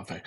Perfect.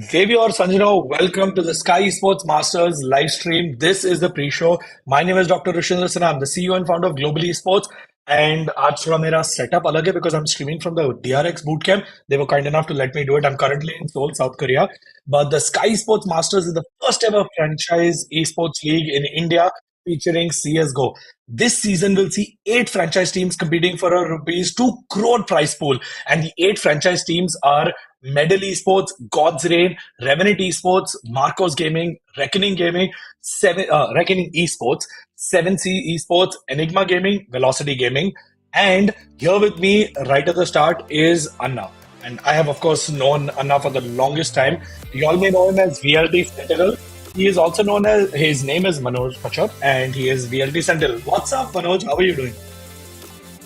Xavier Sanjana, welcome to the Skyesports Masters live stream. This is the pre-show. My name is Dr. Rishindra Sinha. I'm the CEO and founder of Global Esports. And आज थोड़ा मेरा setup अलग है because I'm streaming from the DRX bootcamp. They were kind enough to let me do it. I'm currently in Seoul, South Korea. But the Skyesports Masters is the first ever franchise esports league in India featuring CSGO. This season will see 8 franchise teams competing for a rupees 2 crore prize pool. And the 8 franchise teams are Medley Esports, God's Reign, Revenant Esports, Marcos Gaming, Reckoning Esports, 7C Esports, Enigma Gaming, Velocity Gaming. And here with me right at the start is Anna. And I have, of course, known Anna for the longest time. You all may know him as VLT Sentinel. He is also known as, his name is Manoj Pachar, and he is VLT Sentinel. What's up, Manoj? How are you doing?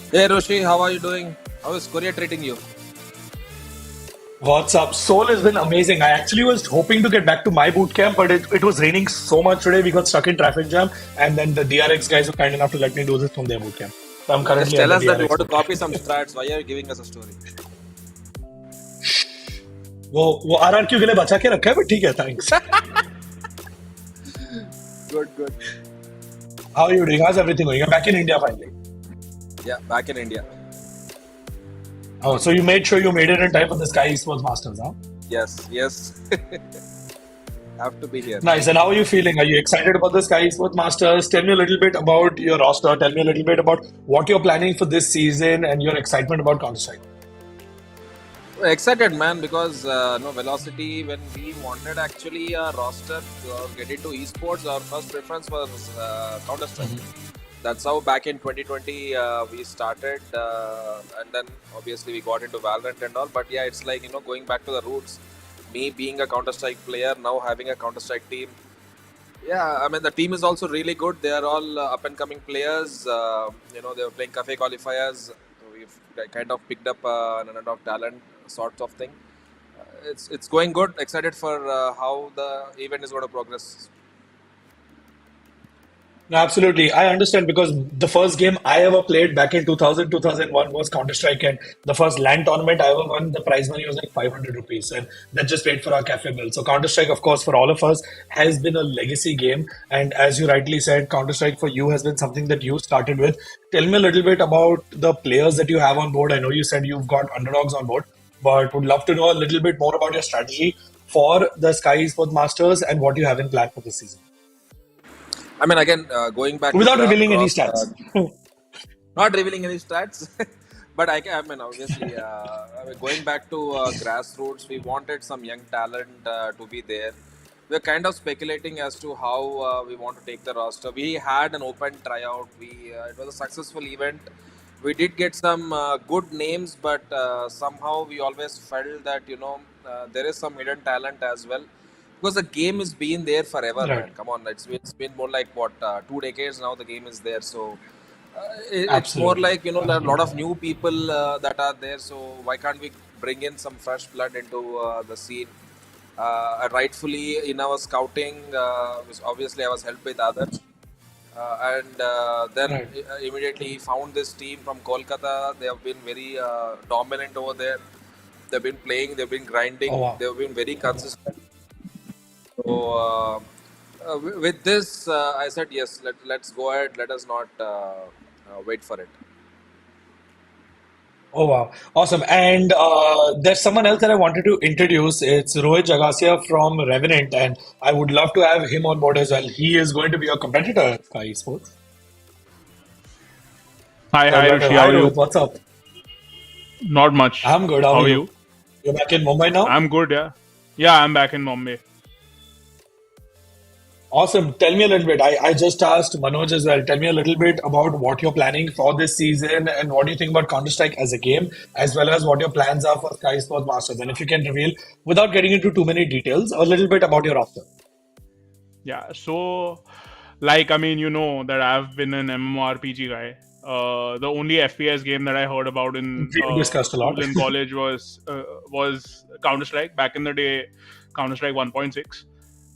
Hey Roshi, how are you doing? How is Korea treating you? What's up? Seoul has been amazing. I actually was hoping to get back to my boot camp, but it was raining so much today. We got stuck in traffic jam, and then the DRX guys were kind enough to let me do this from their boot camp. So I'm currently Just tell at us the that you DRX want to boot camp. copy some strats. Why are you giving us a story? वो RRQ के लिए बचा के रखा है, but ठीक है, thanks. Good. How are you doing? How's everything going? You're back in India finally. Yeah, back in India. Oh, so you made sure you made it in time for the Skyesports Masters, huh? Yes. Have to be here. Nice. And how are you feeling? Are you excited about the Skyesports Masters? Tell me a little bit about your roster. Tell me a little bit about what you're planning for this season and your excitement about Counter-Strike. Excited, man, because Velocity, when we wanted actually a roster get into esports, our first preference was Counter-Strike. That's how back in 2020 we started, and then obviously we got into Valorant and all. But yeah, it's like, going back to the roots. Me being a Counter-Strike player, now having a Counter-Strike team. Yeah, I mean, the team is also really good. They are all up and coming players. They were playing cafe qualifiers. We've kind of picked up an underdog talent sort of thing. It's going good. Excited for how the event is going to progress. No, absolutely. I understand because the first game I ever played back in 2000, 2001 was Counter-Strike, and the first LAN tournament I ever won, the prize money was like 500 rupees, and that just paid for our cafe bill. So Counter-Strike, of course, for all of us has been a legacy game. And as you rightly said, Counter-Strike for you has been something that you started with. Tell me a little bit about the players that you have on board. I know you said you've got underdogs on board, but would love to know a little bit more about your strategy for the Skyesports Masters and what you have in plan for this season. I mean, again, going back Without to revealing any stats. not revealing any stats, but I mean, obviously, going back to grassroots, we wanted some young talent to be there. We're kind of speculating as to how we want to take the roster. We had an open tryout. It was a successful event. We did get some good names, but somehow we always felt that there is some hidden talent as well. Because the game has been there forever, Right. man. Come on, it's been more like 2 decades now. The game is there, so it's more Absolutely. like there are a lot of new people that are there. So why can't we bring in some fresh blood into the scene? Rightfully in our scouting, obviously I was helped with others, and then Right. immediately found this team from Kolkata. They have been very dominant over there. They've been playing. They've been grinding. Oh, wow. They've been very consistent. So with this, I said yes. Let's go ahead. Let us not wait for it. Oh, wow. Awesome. And there's someone else that I wanted to introduce. It's Rohit Jagasia from Revenant, and I would love to have him on board as well. He is going to be a competitor at Sky Sports. Hi, So, Rishi. hi, How are you? Rohit. What's up? Not much. I'm good. How How are are you? you? You're back in Mumbai now? I'm good, yeah. Yeah, I'm back in Bombay. Awesome. Tell me a little bit. I just asked Manoj as well. Tell me a little bit about what you're planning for this season and what do you think about Counter-Strike as a game, as well as what your plans are for Sky Sports Masters. And if you can reveal, without getting into too many details, a little bit about your roster. Yeah, so, like, I mean, you know that I've been an MMORPG guy. The only FPS game that I heard about in We've discussed a lot. school and college was Counter-Strike. Back in the day, Counter-Strike 1.6.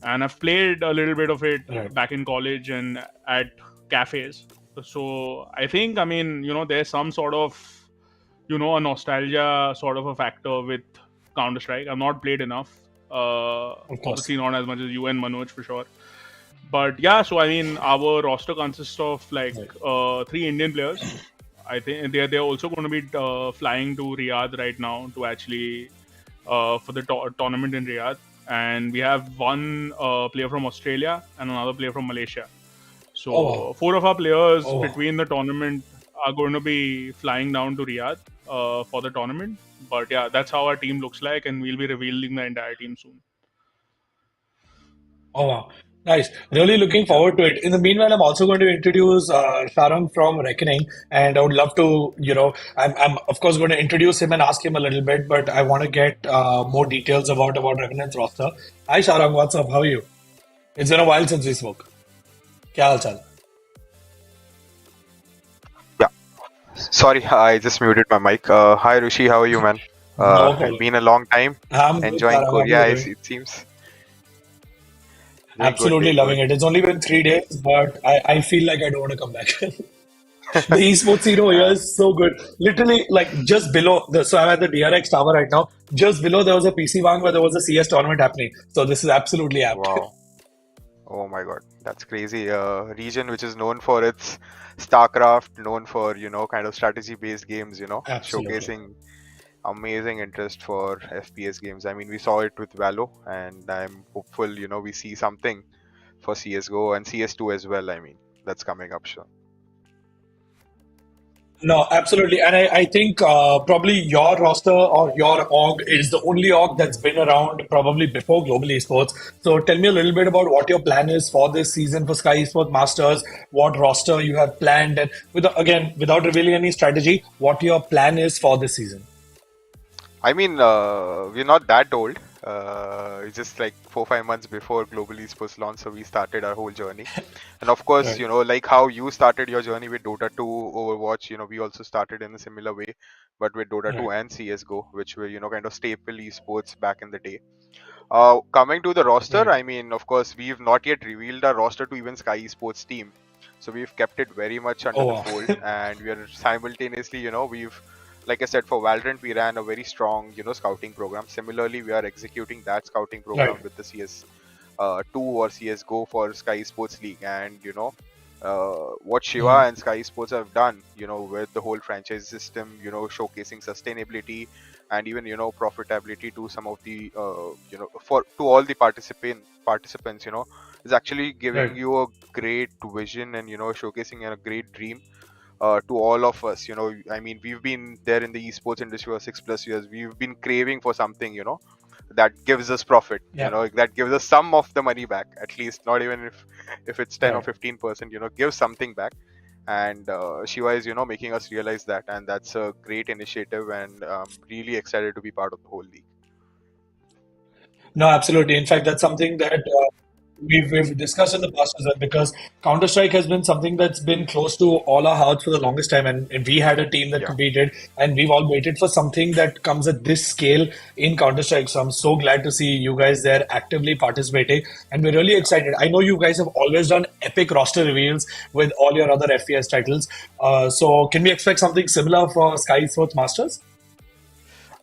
And I've played a little bit of it Right. back in college and at cafes. So I think, I mean, there's some sort of, a nostalgia sort of a factor with Counter Strike. I've not played enough. Of course. Obviously, not as much as you and Manoj for sure. But yeah, so I mean, our roster consists of like Right. 3 Indian players. I think they're also going to be flying to Riyadh right now to actually for the tournament in Riyadh, and we have one player from Australia and another player from Malaysia. Oh So wow. 4 of our players Oh wow. between the tournament are going to be flying down to Riyadh for the tournament. But yeah, that's how our team looks like, and we'll be revealing the entire team soon. Oh wow. Nice. Really looking forward to it. In the meanwhile, I'm also going to introduce Sharang from Reckoning, and I would love to, I'm of course going to introduce him and ask him a little bit, but I want to get more details about Revenant's roster. Hi Sharang, what's up? How are you? It's been a while since we spoke. क्या हाल चाल? Yeah, sorry, I just muted my mic. Hi Rishi, how are you, man? No It's problem. been a long time. I'm good, Enjoying Sharang. How are you Korea, doing? it seems. Absolutely Doing good. loving it. It's only been 3 days, but I feel like I don't want to come back. The esports scene over here Uh, is so good. Literally, like just below so I'm at the DRX tower right now. Just below there was a PC Wang where there was a CS tournament happening. So this is absolutely apt. wow. Oh my God, that's crazy. Region which is known for its StarCraft, known for, kind of strategy-based games, Absolutely. showcasing amazing interest for FPS games. I mean, we saw it with Valo, and I'm hopeful, we see something for CSGO and CS2 as well. I mean, that's coming up soon. No, absolutely. And I think probably your roster or your org is the only org that's been around probably before Global Esports. So tell me a little bit about what your plan is for this season for Sky Esports Masters, what roster you have planned, and again, without revealing any strategy, what your plan is for this season. I mean, we're not that old. It's just like 4-5 months before Global Esports launch, so we started our whole journey. And of course, Right. like how you started your journey with Dota 2, Overwatch, we also started in a similar way, but with Dota 2 Right. and CSGO, which were, kind of staple esports back in the day. Coming to the roster, Right. I mean, of course, we've not yet revealed our roster to even Sky Esports team. So we've kept it very much under Oh, the wow. fold, and we are simultaneously, like I said, for Valorant, we ran a very strong, scouting program. Similarly, we are executing that scouting program Right. with the CS2 or CSGO for Sky Sports League, and what Shiva Mhm. and Sky Sports have done, with the whole franchise system, showcasing sustainability and even profitability to some of the for to all the participants, is actually giving Right. you a great vision and showcasing a great dream to all of us. I mean, we've been there in the esports industry for 6+ years. We've been craving for something, that gives us profit, Yeah. that gives us some of the money back, at least, not even if it's 10 or Right. 15%, give something back. And Shiva is, making us realize that, and that's a great initiative, and really excited to be part of the whole league. No, absolutely. In fact, that's something that we've discussed in the past as well because Counter Strike has been something that's been close to all our hearts for the longest time, and we had a team that Yeah. competed, and we've all waited for something that comes at this scale in Counter Strike. So I'm so glad to see you guys there actively participating, and we're really excited. I know you guys have always done epic roster reveals with all your other FPS titles. So can we expect something similar for Sky Sports Masters?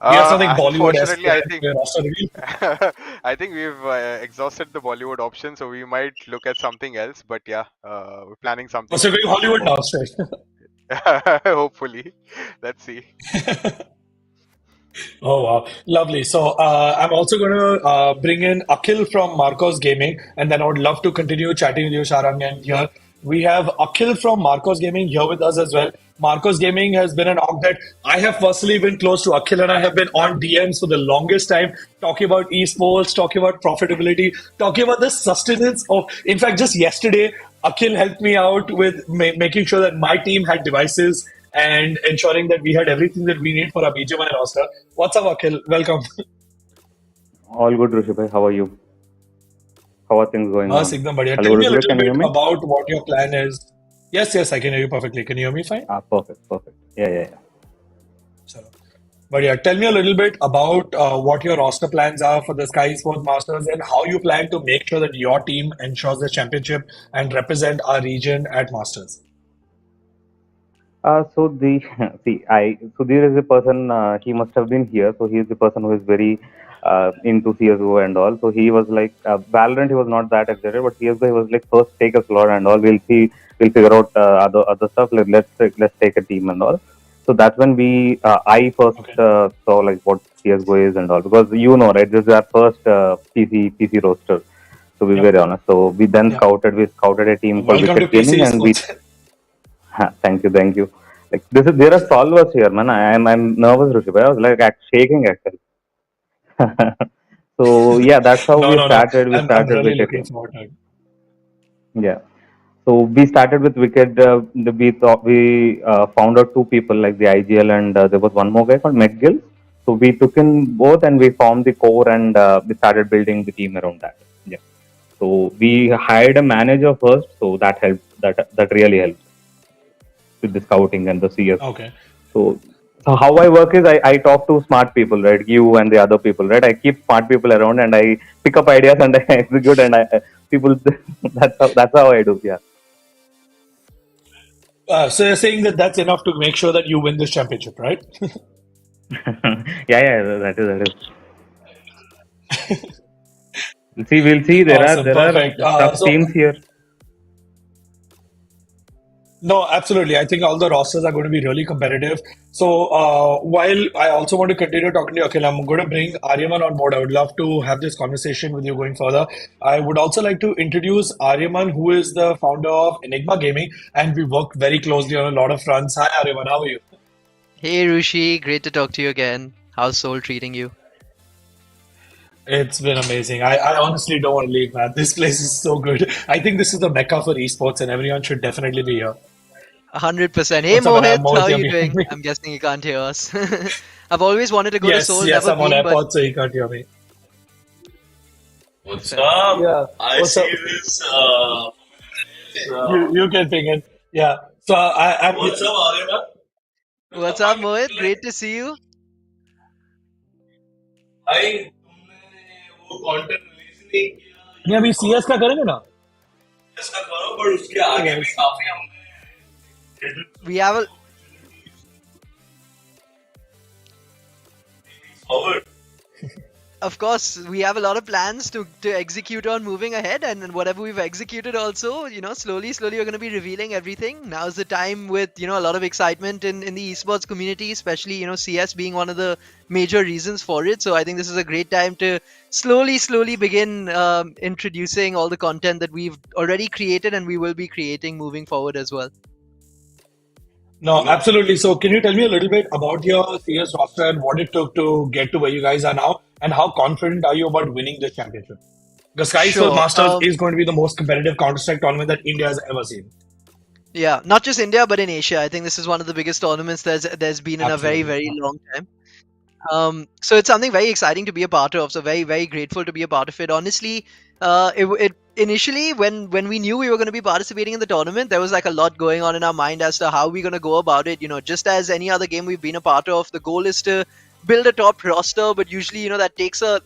We have something Bollywood-esque Unfortunately, I there think for your roster reveal. I think we've exhausted the Bollywood option, so we might look at something else. But yeah, we're planning Oh, something so for going the Hollywood December. now, straight. Hopefully, let's see. Oh wow, lovely. So I'm also going to bring in Akhil from Marcos Gaming, and then I would love to continue chatting with you, Sharang. And here we have Akhil from Marcos Gaming here with us as well. Marcos Gaming has been an org that I have personally been close to. Akhil and I have been on DMs for the longest time, talking about esports, talking about profitability, talking about the sustenance of. In fact, just yesterday, Akhil helped me out with making sure that my team had devices and ensuring that we had everything that we need for our BGMI roster. What's up, Akhil? Welcome. All good, Rishabh. How are you? How are things going Bas, on? ekdam badhiya. Hello, Tell me a Rishabh. little Can you bit hear me? about what your plan is. Yes, yes, I can hear you perfectly. Can you hear me fine? Perfect, perfect. Yeah. So, but yeah, tell me a little bit about what your roster plans are for the Sky Sports Masters and how you plan to make sure that your team ensures the championship and represent our region at Masters. So the see, so there is a person. He must have been here. So he is the person who is very into CSGO and all. So he was like Valorant. He was not that excited, but CSGO he was like first take a slot and all. We'll see. We'll figure out other stuff. Let's take a team and all. So that's when I first Okay. saw like what CSGO is and all, because right, this is our first PC roster, to be Yep. very honest. So Yeah. we scouted a team called Welcome to Wicked PC Gaming, and we Esports. thank you, thank you. Like there are solvers here, man. I'm nervous, Rishabh. I was like shaking actually. So yeah, that's how No, we no, no. started. We I'm started really Wicked looking Game. forward to it. Yeah. So we started with Wicked. We found out two people like the IGL, and there was one more guy called McGill. So we took in both and we formed the core, and we started building the team around that. Yeah. So we hired a manager first, so that helped. That really helped with the scouting and the CS. Okay. So, so how I work is I talk to smart people, right? You and the other people, right? I keep smart people around and I pick up ideas and I execute and people. That's how I do. Yeah. So you're saying that that's enough to make sure that you win this championship, right? Yeah, yeah. That is. We'll see. Awesome. There are Perfect. tough teams here. No, absolutely. I think all the rosters are going to be really competitive. So, while I also want to continue talking to you, Akhil, I'm going to bring Aryaman on board. I would love to have this conversation with you going further. I would also like to introduce Aryaman, who is the founder of Enigma Gaming, and we work very closely on a lot of fronts. Hi, Aryaman. How are you? Hey Rushi, great to talk to you again. How's Soul treating you? It's been amazing. I honestly don't want to leave, man. This place is so good. I think this is the mecca for esports, and everyone should definitely be here. 100%. Hey What's up, man? Mohit, I'm how Mohit. are You're you muting doing? me. I'm guessing you can't hear us. I've always wanted to go to Yes, Seoul, yes, never I'm on been, but AirPods, so you can't hear me. What's fair enough. up? Yeah. I What's up? see this. You can ping in. Yeah. So I'm. What's up, Arena? What's up, Mohit? Great to see you. भाई तुमने वो content release नहीं नहीं किया अभी CS का करेंगे ना इसका करो पर उसके Hey आगे भी guys. काफी हमने We have a forward Of course, we have a lot of plans to execute on moving ahead, and whatever we've executed also, slowly we're going to be revealing everything. Now's the time with, a lot of excitement in the esports community, especially, CS being one of the major reasons for it. So I think this is a great time to slowly begin introducing all the content that we've already created and we will be creating moving forward as well. No, absolutely. So can you tell me a little bit about your CS roster and what it took to get to where you guys are now, and how confident are you about winning this championship? The Skyesports Sure. Masters is going to be the most competitive Counter-Strike tournament that India has ever seen. Yeah, not just India, but in Asia. I think this is one of the biggest tournaments there's been in a Absolutely. very long time. So it's something very exciting to be a part of. So very grateful to be a part of it. Honestly, it initially when we knew we were going to be participating in the tournament, there was like a lot going on in our mind as to how we're going to go about it. Just as any other game we've been a part of, the goal is to build a top roster, but usually that takes a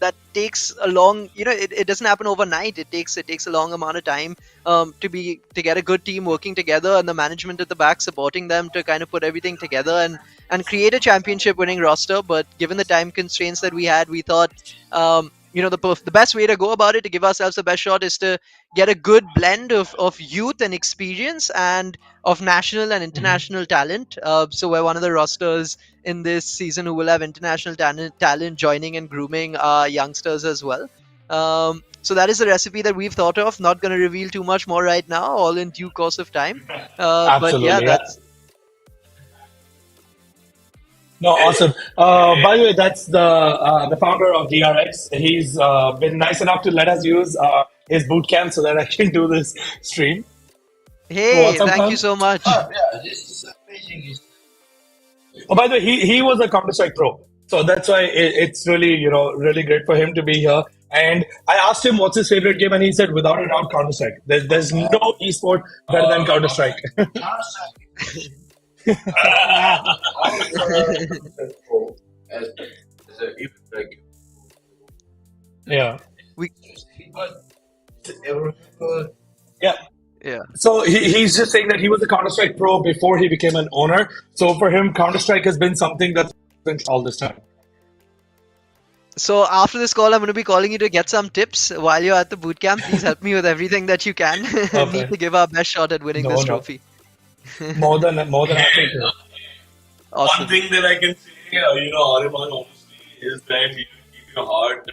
long, it doesn't happen overnight. It takes a long amount of time to get a good team working together, and the management at the back supporting them to kind of put everything together and create a championship winning roster. But given the time constraints that we had, we thought the best way to go about it to give ourselves the best shot is to get a good blend of youth and experience and of national and international talent. So we're one of the rosters in this season who will have international talent joining and grooming youngsters as well. So that is the recipe that we've thought of. Not going to reveal too much more right now, all in due course of time. But yeah, Absolutely. Yeah. that's No, awesome. By the way, that's the founder of DRX. He's been nice enough to let us use his boot camp so that I can do this stream. So hey, what's up, thank you Khan? so much. yeah, this is amazing. Oh, by the way, he was a Counter Strike pro, so that's why it's really really great for him to be here. And I asked him what's his favorite game, and he said without a doubt Counter Strike. There's no esport better than Counter Strike. I was pro as a even like Yeah. we but ever Yeah. Yeah. So he's just saying that he was a Counter-Strike pro before he became an owner. So for him, Counter-Strike has been something that's been all this time. So after this call, I'm going to be calling you to get some tips while you're at the boot camp. Please help me with everything that you can. Need to Perfect. give our best shot at winning No, this no. trophy. More than happy to. Awesome. One thing that I can say, Ariman, honestly, is that keep your heart to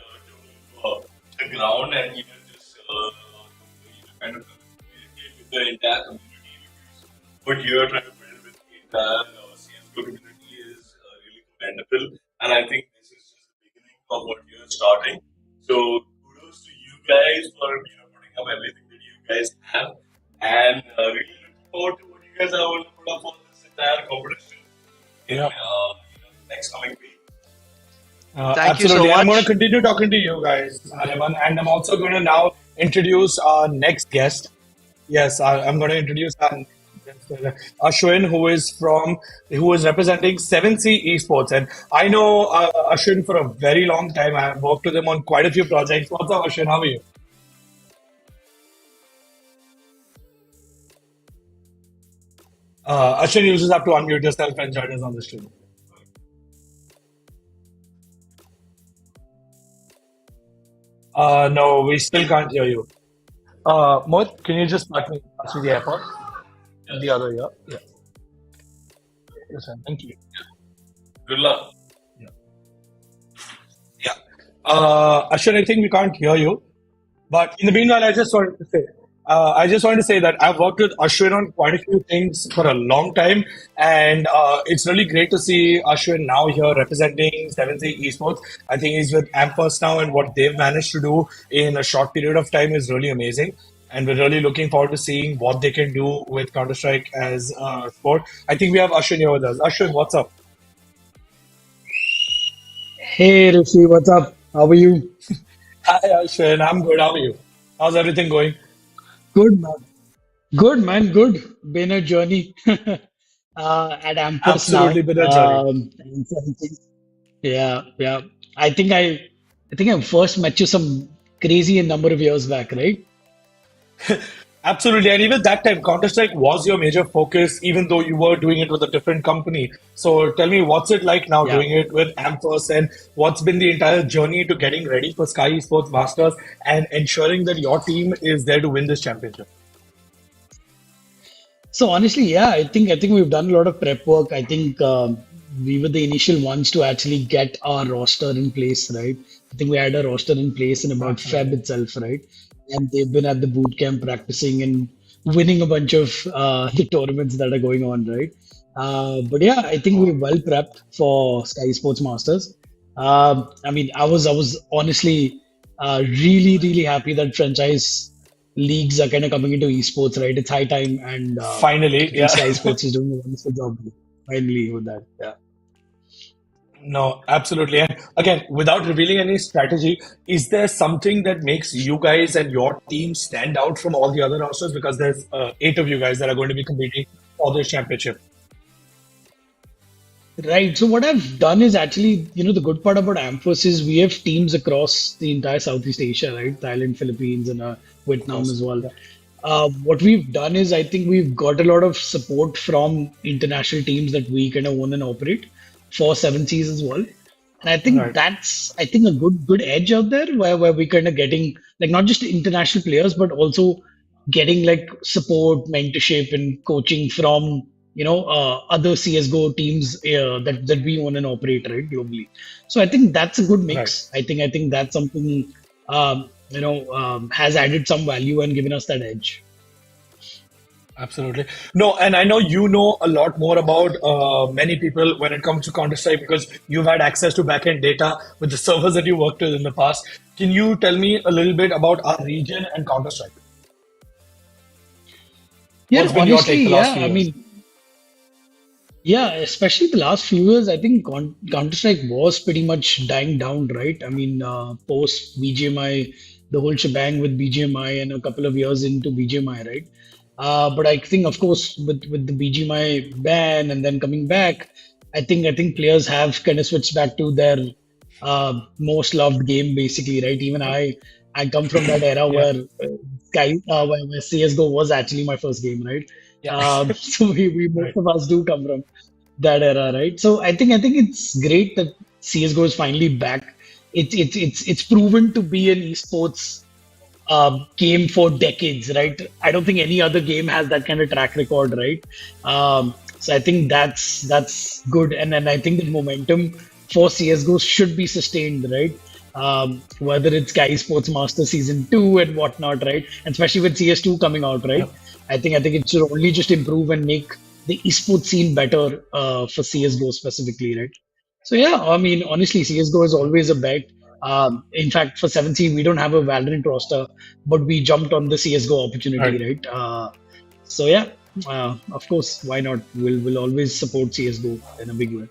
the ground and just kind of communicate with the entire community. What you are trying to build with the entire CSGO community is really commendable, and I think this is just the beginning of what you are starting. So kudos to you guys for putting up everything that you guys have, and really looking forward to what you guys are going to put up for this entire competition in next coming week. Thank you so Absolutely. I'm going much. to continue talking to you guys, Ariman, and I'm also going to now introduce our next guest. Yes, I'm going to introduce our next guest, Ashwin, who is representing 7C Esports, and I know Ashwin for a very long time. I've worked with him on quite a few projects. What's up, Ashwin? How are you? Ashwin, you just have to unmute yourself and join us on the stream. No, we still can't hear you. Mohit, can you just pass me the airport? The other ear. Yeah. Yes, sir. Thank you. Good luck. Yeah. Ashwin, I think we can't hear you. But in the meanwhile, I just wanted to say that I've worked with Ashwin on quite a few things for a long time, and it's really great to see Ashwin now here representing 7C Esports. I think he's with Ampers now, and what they've managed to do in a short period of time is really amazing. And we're really looking forward to seeing what they can do with Counter-Strike as a sport. I think we have Ashwin here with us. Ashwin, what's up? Hey Rishi, what's up? How are you? Hi, Ashwin. I'm good. How are you? How's everything going? Good man. Good man, good. Been a journey at Ampus Absolutely now. been a journey. And something- yeah, yeah. I think I first met you some crazy number of years back, right? Absolutely. And even that time, Counter-Strike was your major focus, even though you were doing it with a different company. So tell me, what's it like now Yeah. doing it with Ampers, and what's been the entire journey to getting ready for Skyesports Masters and ensuring that your team is there to win this championship? So honestly, yeah, I think we've done a lot of prep work. I think we were the initial ones to actually get our roster in place, right? I think we had a roster in place in about Feb itself, right? And they've been at the boot camp practicing and winning a bunch of the tournaments that are going on, right? But yeah, I think we're well prepped for Sky Sports Masters. I mean, I was honestly really happy that franchise leagues are kind of coming into esports, right? It's high time, and Finally, I yeah. think Sky Sports is doing a wonderful job finally with that. Yeah. No, absolutely. And again, without revealing any strategy, is there something that makes you guys and your team stand out from all the other rosters? Because there's 8 of you guys that are going to be competing for this championship. Right. So what I've done is actually, the good part about Amphos is we have teams across the entire Southeast Asia, right? Thailand, Philippines, and Vietnam as well. What we've done is I think we've got a lot of support from international teams that we kind of own and operate for 7Cs as well. And I think Right. that's a good edge out there where we kind of getting like not just international players, but also getting like support, mentorship, and coaching from other CS:GO teams that we own and operate, right, globally. So I think that's a good Right. mix. I think that's something has added some value and given us that edge. Absolutely. No, and I know you know a lot more about many people when it comes to Counter-Strike because you've had access to backend data with the servers that you worked with in the past. Can you tell me a little bit about our region and Counter-Strike? Yeah, What's been your honestly, take the last yeah. few I years? mean, yeah, especially the last few years, I think Counter-Strike was pretty much dying down, right? I mean, post BGMI, the whole shebang with BGMI and a couple of years into BGMI, right? But I think, of course, with the BGMI ban and then coming back, I think players have kind of switched back to their most loved game, basically, right? Even I come from that era Yeah. where where CS:GO was actually my first game, right? Yeah. So we Right. most of us do come from that era, right? So I think it's great that CS:GO is finally back. It's proven to be an esports game for decades, right? I don't think any other game has that kind of track record, right? So I think that's good, and I think the momentum for CS:GO should be sustained, right? Whether it's Skyesports Masters Season 2 and whatnot, right? And especially with CS2 coming out, right? Yep. I think it should only just improve and make the esports scene better for CS:GO specifically, right? So yeah, I mean, honestly, CS:GO is always a bet. In fact, for 17, we don't have a Valorant roster, but we jumped on the CS:GO opportunity, Right. right? So yeah, of course, why not? We'll always support CS:GO in a big way.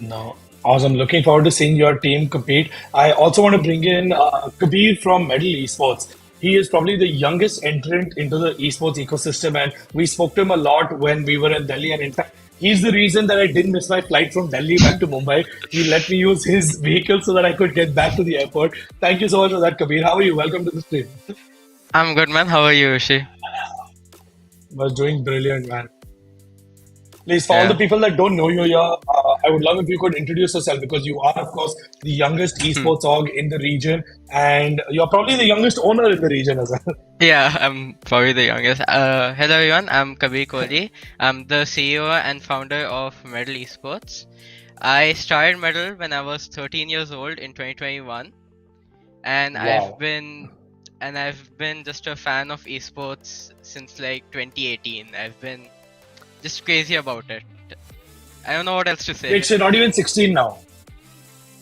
No, awesome. Looking forward to seeing your team compete. I also want to bring in Kabir from Medley Esports. He is probably the youngest entrant into the esports ecosystem, and we spoke to him a lot when we were in Delhi. And in fact, he's the reason that I didn't miss my flight from Delhi back to Mumbai. He let me use his vehicle so that I could get back to the airport. Thank you so much for that, Kabir. How are you? Welcome to the stream. I'm good, man. How are you, Rishi? Was doing brilliant, man. Please, for all the Yeah. people that don't know you here, I would love if you could introduce yourself because you are, of course, the youngest Hmm. esports org in the region, and you're probably the youngest owner in the region as well. Yeah, I'm probably the youngest. Hello, everyone. I'm Kabir Kohli. I'm the CEO and founder of Medley Esports. I started Medal when I was 13 years old in 2021, and Wow. I've been just a fan of esports since like 2018. I've been just crazy about it. I don't know what else to say. Wait, so you're not even 16 now.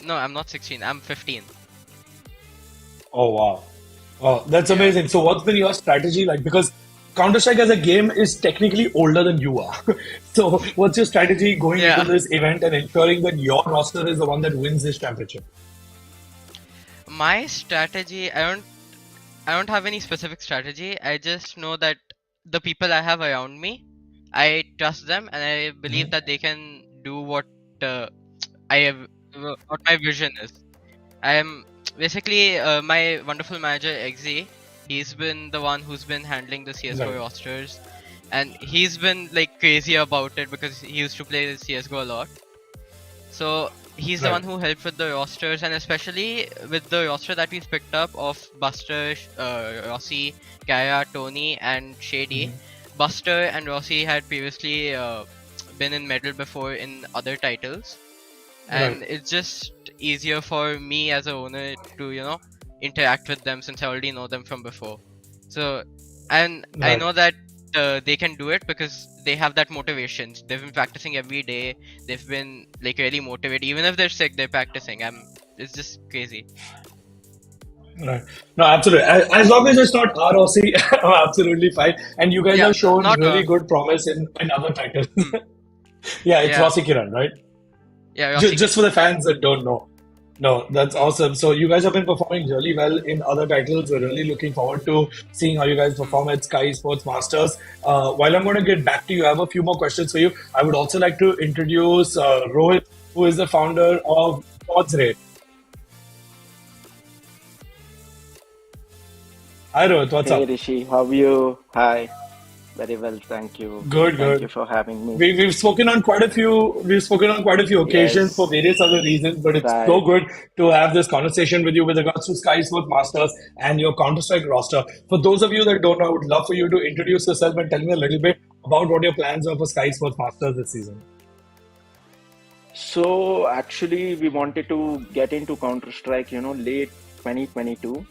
No, I'm not 16. I'm 15. Oh, wow. Oh, that's Yeah. amazing. So, what's been your strategy like? Because Counter-Strike as a game is technically older than you are. So, what's your strategy going Yeah. into this event and ensuring that your roster is the one that wins this championship? My strategy, I don't have any specific strategy. I just know that the people I have around me, I trust them and I believe that they can do what I have, what my vision is. I am basically my wonderful manager XZ. He's been the one who's been handling the CS:GO Right. rosters, and he's been like crazy about it because he used to play CS:GO a lot. So he's the Right. one who helped with the rosters, and especially with the roster that we've picked up of Buster, Rossi, Kaya, Tony, and Shady. Buster and Rossi had previously been in medal before in other titles, and Right. it's just easier for me as a owner to interact with them since I already know them from before. So, and I Right. know that they can do it because they have that motivation. They've been practicing every day. They've been like really motivated. Even if they're sick, they're practicing. It's just crazy. Right. No, absolutely. As long as it's not ROC, I'm absolutely fine. And you guys Yeah, have shown not really good promise in other titles. hmm, Yeah, it's yeah, Rossi Kiran, right? yeah, Rossi Just for Kiran. the fans that don't know. No, that's awesome. So you guys have been performing really well in other titles. We're really looking forward to seeing how you guys Hmm. perform at Skyesports Masters. While I'm going to get back to you, I have a few more questions for you. I would also like to introduce Rohit, who is the founder of Pods Rate. Hi Rohit, what's Hey up? Rishi, how are you? Hi, very well, thank you. Good, Thank you good. for having me. We've spoken on quite a few occasions for Yes, various other reasons, but it's so right. good to have this conversation with you with regards to Sky Sports Masters and your Counter-Strike roster. For those of you that don't know, I would love for you to introduce yourself and tell me a little bit about what your plans are for Sky Sports Masters this season. So actually, we wanted to get into Counter-Strike, late 2022,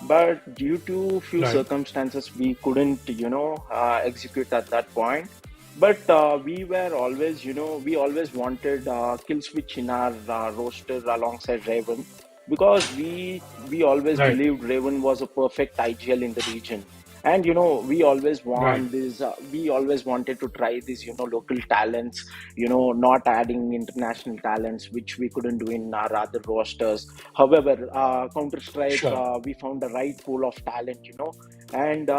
but due to few Right, circumstances, we couldn't, execute at that point. But we were always, we always wanted kill switch in our roster alongside Raven because we always right, believed Raven was a perfect IGL in the region. And we always right, want this. We always wanted to try these, local talents. Not adding international talents, which we couldn't do in our other rosters. However, Counter Strike, sure, we found the right pool of talent. And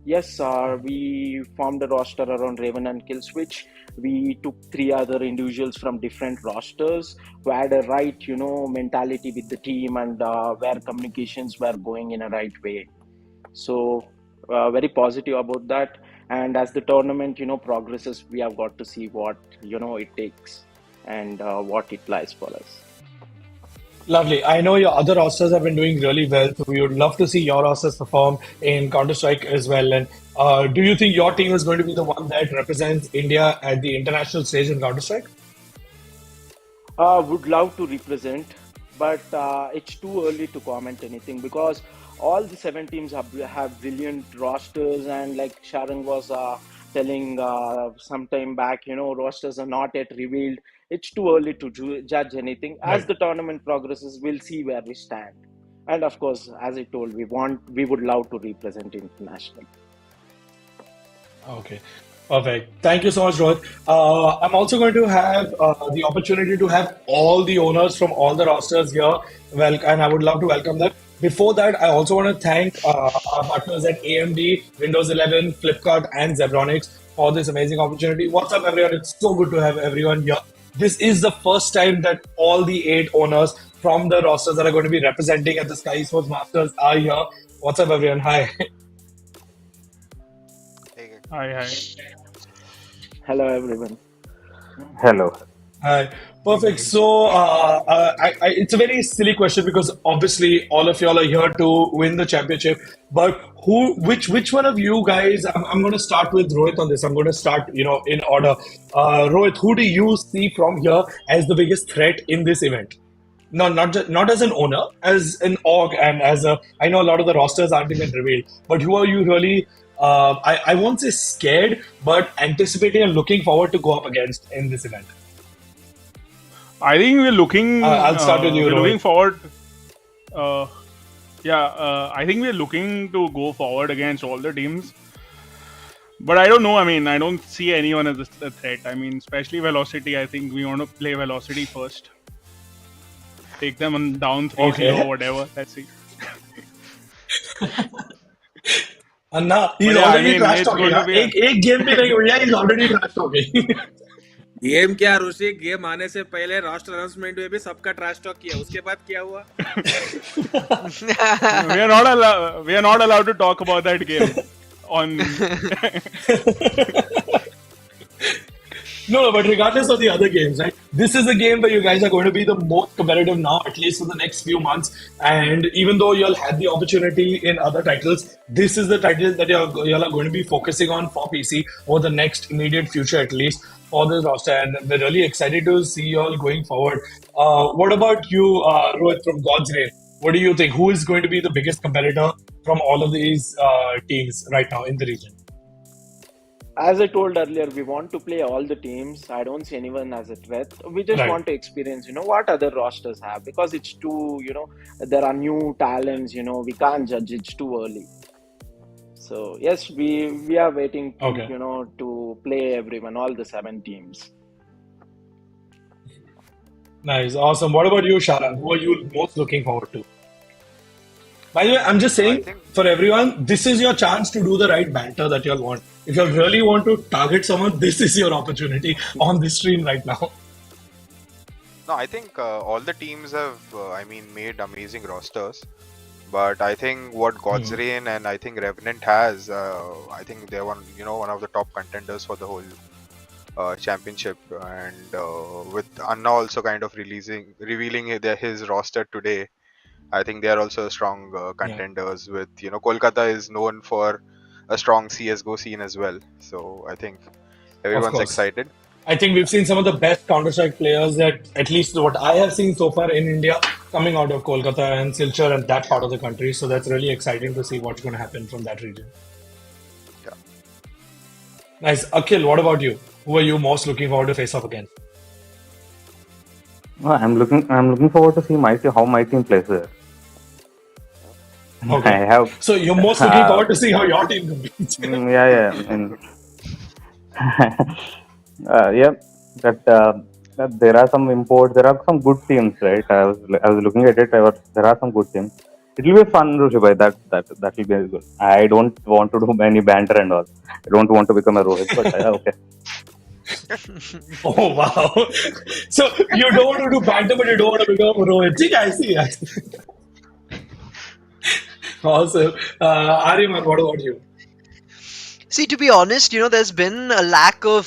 yes, we formed a roster around Raven and Killswitch. We took three other individuals from different rosters who had a right, mentality with the team and where communications were going in a right way. So very positive about that. And as the tournament, progresses, we have got to see what it takes and what it lies for us. Lovely. I know your other rosters have been doing really well, so we would love to see your rosters perform in Counter Strike as well. And do you think your team is going to be the one that represents India at the international stage in Counter Strike? Would love to represent, but it's too early to comment anything because all the 7 teams have brilliant rosters, and like Sharon was telling some time back, rosters are not yet revealed. It's too early to judge anything. As Right. the tournament progresses, we'll see where we stand. And of course, as I told, we would love to represent internationally. Okay, perfect. Thank you so much, Rohit. I'm also going to have the opportunity to have all the owners from all the rosters here. Well, and I would love to welcome them. Before that, I also want to thank our partners at AMD, Windows 11, Flipkart, and Zebronics for this amazing opportunity. What's up, everyone? It's so good to have everyone here. This is the first time that all the 8 owners from the rosters that are going to be representing at the Skyesports Masters are here. What's up, everyone? Hi. Hi. Hello, everyone. Hello. Hi. Perfect. So, it's a very silly question because obviously all of y'all are here to win the championship. But which one of you guys? I'm going to start with Rohit on this. I'm going to start, in order. Rohit, who do you see from here as the biggest threat in this event? No, not as an owner, as an org, and as a. I know a lot of the rosters aren't even revealed, but who are you really? I won't say scared, but anticipating and looking forward to go up against in this event. I think we're looking. I'll start with you, We're looking Rohit. forward. I think we're looking to go forward against all the teams. But I don't know. I mean, I don't see anyone as a threat. I mean, especially Velocity. I think we want to play Velocity first. Take them down 3-0, Okay. whatever. Let's see. Anna, he's But yeah, I already mean, trash it's talking. going to be. एक game भी नहीं हुई है, he's already trash talking. Game क्या ऋषि, game आने से पहले roster announcement में भी सबका ट्रैश टॉक किया, उसके बाद क्या हुआ? We are not allowed to talk about that game on. No, but regardless of the other games, right? This is a game where you guys are going to be the most competitive now, at least for the next few months. And even though you'll had the opportunity in other titles, this is the title that y'all are going to be focusing on for PC over the next immediate future, at least for this roster. And we're really excited to see y'all going forward. What about you, Rohit from God's Reign? What do you think? Who is going to be the biggest competitor from all of these teams right now in the region? As I told earlier, we want to play all the teams. I don't see anyone as a threat. We just Right. want to experience, what other rosters have, because it's too, there are new talents, we can't judge. It's too early. So yes, we are waiting to, Okay. to play everyone, all the 7 teams. Nice, awesome. What about you, Sharan? Who are you most looking forward to? By the way, I'm just I saying think for everyone, this is your chance to do the right banter that you'll want. If you really want to target someone, this is your opportunity on this stream right now. no, I think all the teams have, made amazing rosters. But I think what God's Reign and I think Revenant has, I think they're one of the top contenders for the whole championship. And with Anna also kind of revealing his roster today, I think they are also strong contenders. With Kolkata is known for a strong CSGO scene as well. So I think everyone's course. excited. I think we've seen some of the best Counter-Strike players that, at least what I have seen so far in India, coming out of Kolkata and Silchar and that part of the country. So that's really exciting to see what's going to happen from that region. Yeah. Nice. Akhil, what about you? Who are you most looking forward to face off against? I'm looking forward to see how my team plays there. Okay. I have. So you're most looking forward to see how your team competes. Yeah. And yeah, that there are some imports. There are some good teams, right? I was looking at it. There are some good teams. It will be fun, Rushibhai. That will be good. I don't want to do any banter and all. I don't want to become a Rohit, but okay. Oh wow! So you don't want to do banter, but you don't want to become Rohit. I see. Awesome. Aryaman, what about you? See, to be honest, there's been a lack of,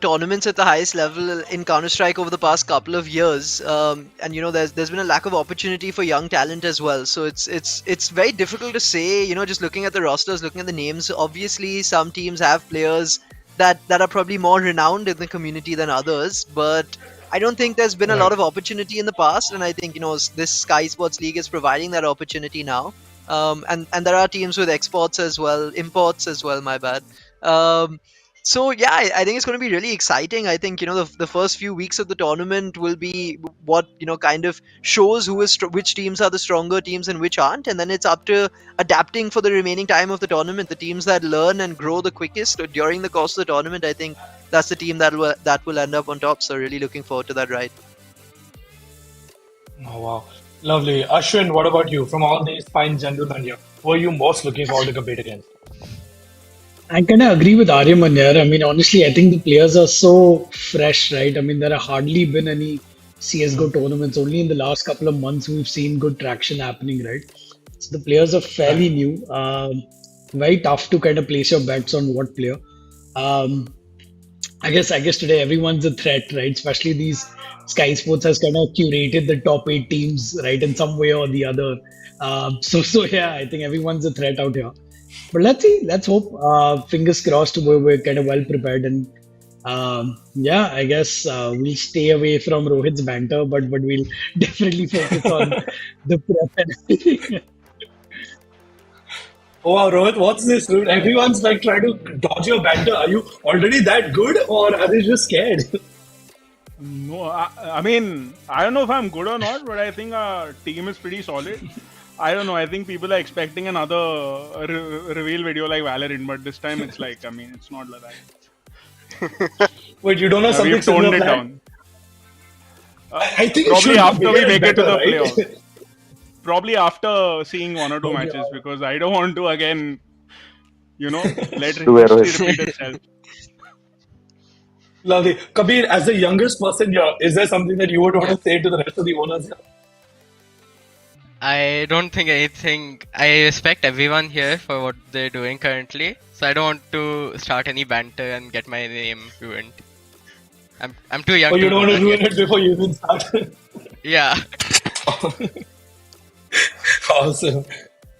tournaments at the highest level in Counter Strike over the past couple of years, and there's been a lack of opportunity for young talent as well. So it's very difficult to say. Just looking at the rosters, looking at the names. Obviously, some teams have players that are probably more renowned in the community than others, but I don't think there's been a lot Right. of opportunity in the past, and I think this Skyesports League is providing that opportunity now. And there are teams with exports as well, imports as well. My bad. So yeah, I think it's going to be really exciting. I think the first few weeks of the tournament will be what kind of shows which teams are the stronger teams and which aren't, and then it's up to adapting for the remaining time of the tournament. The teams that learn and grow the quickest during the course of the tournament, I think that's the team that will end up on top. So really looking forward to that ride. Oh, wow. Lovely. Ashwin, what about you? From all these fine gentlemen here, who are you most looking forward to compete against? I kind of agree with Aryaman here. I mean, honestly, I think the players are so fresh, right? I mean, there have hardly been any CSGO tournaments. Only in the last couple of months we've seen good traction happening, right? So the players are fairly new. Very tough to kind of place your bets on what player. Um, I guess today everyone's a threat, right? Especially these Sky Sports has kind of curated the top 8 teams, right, in some way or the other. So yeah, I think everyone's a threat out here. But let's see, let's hope. Fingers crossed, we're kind of well prepared, and yeah, I guess we'll stay away from Rohit's banter, but we'll definitely focus on the prep and everything. Oh, wow, Rohit, what's this, dude? Everyone's like trying to dodge your banter. Are you already that good, or are they just scared? No, I mean, I don't know if I'm good or not, but I think our team is pretty solid. I don't know. I think people are expecting another reveal video like Valorant, but this time it's like, I mean, it's not like that. Wait, you don't know something We've toned similar it planned? down. I think it Probably should after we be make it to better, the right? playoffs. Probably after seeing one or two Okay. matches, because I don't want to again, let Do it, history Rohit. repeat itself. Lovely. Kabir, as the youngest person here, is there something that you would want to say to the rest of the owners here? I don't think anything. I respect everyone here for what they're doing currently, so I don't want to start any banter and get my name ruined. I'm too young Or you to don't do want to that ruin yet. it before you even start? Yeah. Awesome.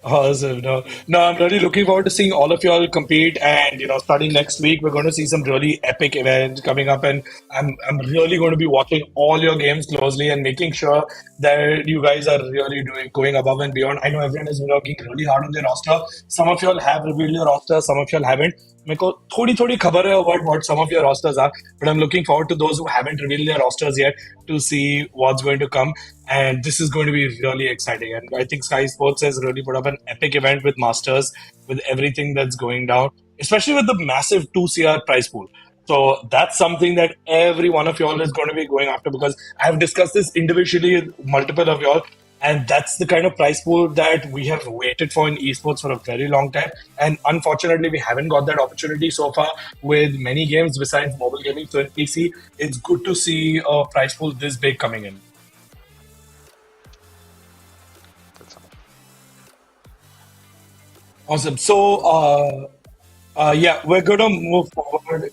Awesome. No, I'm really looking forward to seeing all of you all compete. And starting next week, we're going to see some really epic events coming up. And I'm really going to be watching all your games closely and making sure that you guys are really going above and beyond. I know everyone is working really hard on their roster. Some of you all have revealed your roster, some of you all haven't. मेरे को थोड़ी थोड़ी खबर है about what some of your rosters are, but I'm looking forward to those who haven't revealed their rosters yet to see what's going to come. And this is going to be really exciting. And I think Sky Sports has really put up an epic event with Masters, with everything that's going down, especially with the massive 2 CR prize pool. So that's something that every one of y'all is going to be going after, because I've discussed this individually with multiple of y'all. And that's the kind of prize pool that we have waited for in esports for a very long time. And unfortunately, we haven't got that opportunity so far with many games besides mobile gaming. So in PC, it's good to see a prize pool this big coming in. Awesome. So, yeah, we're going to move forward.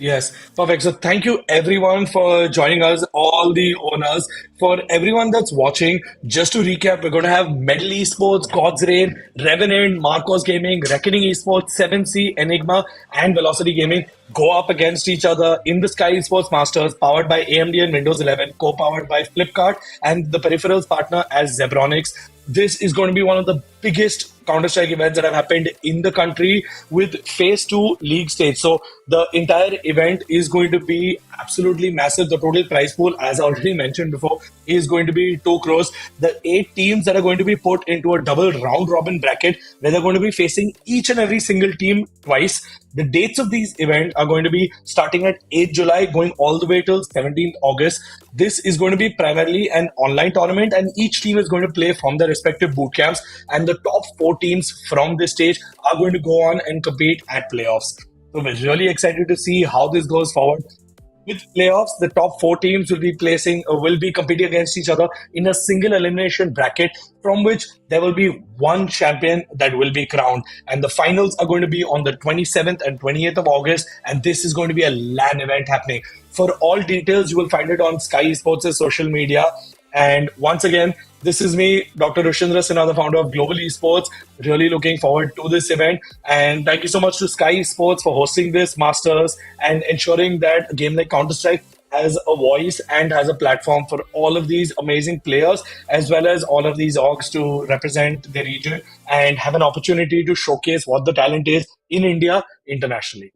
Yes, perfect. So thank you everyone for joining us, all the owners, for everyone that's watching. Just to recap, we're going to have Medley Esports, God's Reign, Revenant, Marcos Gaming, Reckoning Esports, 7C, Enigma, and Velocity Gaming go up against each other in the Skyesports Masters, powered by AMD and Windows 11, co-powered by Flipkart, and the Peripherals Partner as Zebronics. This is going to be one of the biggest Counter-Strike events that have happened in the country, with phase 2 league stage. So the entire event is going to be absolutely massive. The total prize pool, as I already mentioned before, is going to be 2 crores. The 8 teams that are going to be put into a double round robin bracket, where they're going to be facing each and every single team twice. The dates of these events are going to be starting at 8th July, going all the way till 17th August. This is going to be primarily an online tournament, and each team is going to play from their respective boot camps. And the top 4 teams from this stage are going to go on and compete at playoffs. So we're really excited to see how this goes forward. with playoffs, the top four teams will be competing against each other in a single elimination bracket, from which there will be one champion that will be crowned. And the finals are going to be on the 27th and 28th of August, and this is going to be a LAN event happening. For all details, you will find it on Sky Esports' social media. And once again, this is me, Dr. Rushindra Sinha, the founder of Global Esports. Really looking forward to this event. And thank you so much to Sky Esports for hosting this Masters and ensuring that a game like Counter-Strike has a voice and has a platform for all of these amazing players, as well as all of these orgs to represent their region and have an opportunity to showcase what the talent is in India internationally.